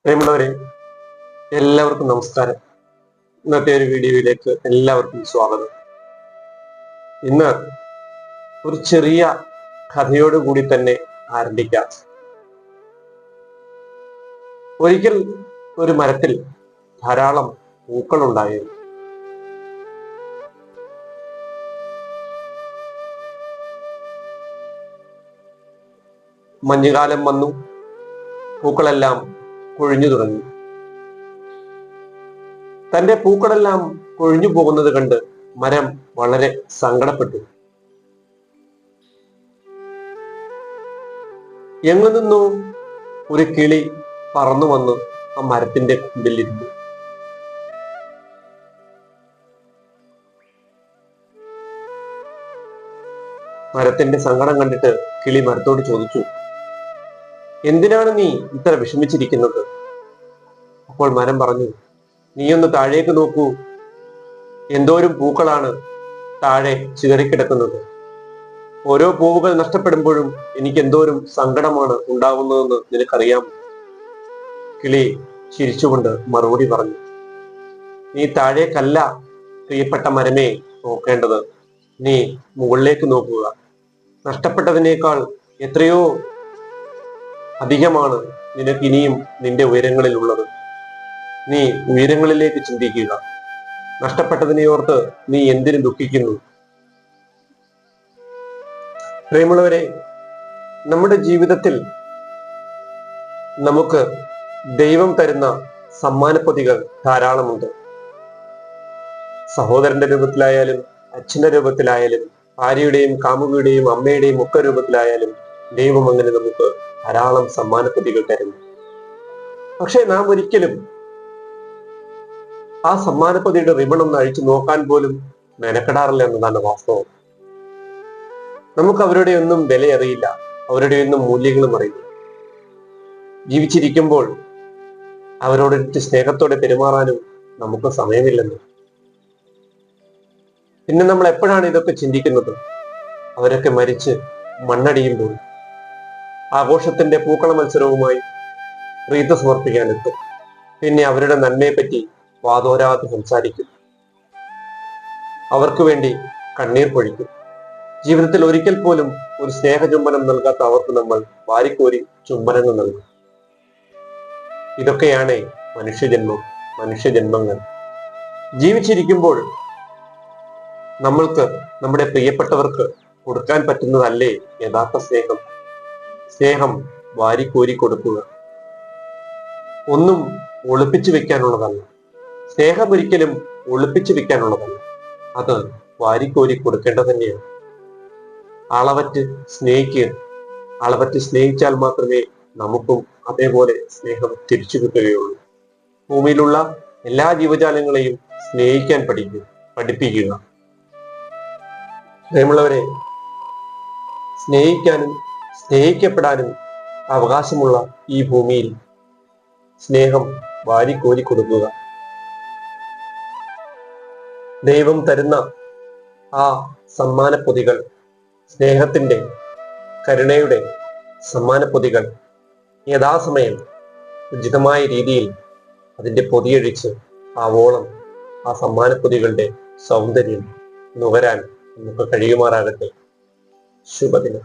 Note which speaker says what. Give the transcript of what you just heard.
Speaker 1: പ്രിയമുള്ളവരെ, എല്ലാവർക്കും നമസ്കാരം. ഇന്നത്തെ ഒരു വീഡിയോയിലേക്ക് എല്ലാവർക്കും സ്വാഗതം. ഇന്ന് ഒരു ചെറിയ കഥയോടുകൂടി തന്നെ ആരംഭിക്കാം. ഒരിക്കൽ ഒരു മരത്തിൽ ധാരാളം പൂക്കളുണ്ടായിരുന്നു. മഞ്ഞുകാലം വന്നു, പൂക്കളെല്ലാം കൊഴിഞ്ഞു തുടങ്ങി. തന്റെ പൂക്കളെല്ലാം കൊഴിഞ്ഞു പോകുന്നത് കണ്ട് മരം വളരെ സങ്കടപ്പെട്ടു. എങ്ങു നിന്നോ ഒരു കിളി പറന്നു വന്ന് ആ മരത്തിന്റെ കുണ്ടിലിരുന്നു. മരത്തിന്റെ സങ്കടം കണ്ടിട്ട് കിളി മരത്തോട് ചോദിച്ചു, എന്തിനാണ് നീ ഇത്ര വിഷമിച്ചിരിക്കുന്നത്? അപ്പോൾ മരം പറഞ്ഞു, നീയൊന്ന് താഴേക്ക് നോക്കൂ, എന്തോരം പൂക്കളാണ് താഴെ ചിതറിക്കിടക്കുന്നത്. ഓരോ പൂവുകൾ നഷ്ടപ്പെടുമ്പോഴും എനിക്ക് എന്തോരം സങ്കടമാണ് ഉണ്ടാകുന്നതെന്ന് നിനക്കറിയാം. കിളി ചിരിച്ചുകൊണ്ട് മറുപടി പറഞ്ഞു, നീ താഴേക്കല്ല പ്രിയപ്പെട്ട മരമേ നോക്കേണ്ടത്, നീ മുകളിലേക്ക് നോക്കുക. നഷ്ടപ്പെട്ടതിനേക്കാൾ എത്രയോ അധികമാണ് നിനക്ക് ഇനിയും നിന്റെ ഉയരങ്ങളിൽ ഉള്ളത്. നീ ഉയരങ്ങളിലേക്ക് ചിന്തിക്കുക. നഷ്ടപ്പെട്ടതിനെ ഓർത്ത് നീ എന്തിനു ദുഃഖിക്കുന്നു? പ്രിയമുള്ളവരെ, നമ്മുടെ ജീവിതത്തിൽ നമുക്ക് ദൈവം തരുന്ന സമ്മാനപ്പൊതികൾ ധാരാളമുണ്ട്. സഹോദരന്റെ രൂപത്തിലായാലും അച്ഛന്റെ രൂപത്തിലായാലും ഭാര്യയുടെയും കാമുകിയുടെയും അമ്മയുടെയും ഒക്കെ രൂപത്തിലായാലും ദൈവം അങ്ങനെ നമുക്ക് ധാരാളം സമ്മാനപ്പൊതികൾ തരുന്നു. പക്ഷെ നാം ഒരിക്കലും ആ സമ്മാനപ്പൊതിയുടെ റിബൺ ഒന്ന് അഴിച്ചു നോക്കാൻ പോലും മെനക്കെടാറില്ല എന്നതാണ് വാസ്തവം. നമുക്ക് അവരുടെ ഒന്നും വില അറിയില്ല, അവരുടെ ഒന്നും മൂല്യങ്ങളും അറിയില്ല. ജീവിച്ചിരിക്കുമ്പോൾ അവരോടൊരു സ്നേഹത്തോടെ പെരുമാറാനും നമുക്ക് സമയമില്ലെന്ന്. പിന്നെ നമ്മൾ എപ്പോഴാണ് ഇതൊക്കെ ചിന്തിക്കുന്നത്? അവരൊക്കെ മരിച്ച് മണ്ണടിയുമ്പോൾ ആഘോഷത്തിന്റെ പൂക്കള മത്സരവുമായി റീത്ത് സമർപ്പിക്കാനെത്തും. പിന്നെ അവരുടെ നന്മയെപ്പറ്റി വാതോരാതെ സംസാരിക്കും, അവർക്ക് വേണ്ടി കണ്ണീർ പൊഴിക്കും. ജീവിതത്തിൽ ഒരിക്കൽ പോലും ഒരു സ്നേഹചുംബനം നൽകാത്ത അവർക്ക് നമ്മൾ വാരിക്കോരി ചുംബനങ്ങൾ നൽകും. ഇതൊക്കെയാണ് മനുഷ്യജന്മങ്ങൾ. ജീവിച്ചിരിക്കുമ്പോൾ നമ്മൾക്ക് നമ്മുടെ പ്രിയപ്പെട്ടവർക്ക് കൊടുക്കാൻ പറ്റുന്നതല്ലേ യഥാർത്ഥ സ്നേഹം? സ്നേഹം വാരിക്കോരി കൊടുക്കുക, ഒന്നും ഒളിപ്പിച്ചു വെക്കാനുള്ളതല്ല. സ്നേഹം ഒരിക്കലും ഒളിപ്പിച്ചു വെക്കാനുള്ളതല്ല, അത് വാരിക്കോരി കൊടുക്കേണ്ടത് തന്നെയാണ്. അളവറ്റ് സ്നേഹിക്കുക. അളവറ്റ് സ്നേഹിച്ചാൽ മാത്രമേ നമുക്കും അതേപോലെ സ്നേഹം തിരിച്ചു കിട്ടുകയുള്ളൂ. ഭൂമിയിലുള്ള എല്ലാ ജീവജാലങ്ങളെയും സ്നേഹിക്കാൻ പഠിപ്പിക്കുക. പ്രിയമുള്ളവരെ, സ്നേഹിക്കാനും സ്നേഹിക്കപ്പെടാനും അവകാശമുള്ള ഈ ഭൂമിയിൽ സ്നേഹം വാരിക്കോരി കൊടുക്കുക. ദൈവം തരുന്ന ആ സമ്മാനപ്പൊതികൾ, സ്നേഹത്തിന്റെ കരുണയുടെ സമ്മാനപ്പൊതികൾ യഥാസമയം ഉചിതമായ രീതിയിൽ അതിന്റെ പൊതിയഴിച്ച് ആവോളം ആ സമ്മാനപ്പൊതികളുടെ സൗന്ദര്യം നുകരാൻ നമുക്ക് കഴിയുമാറാകട്ടെ. ശുഭദിനം.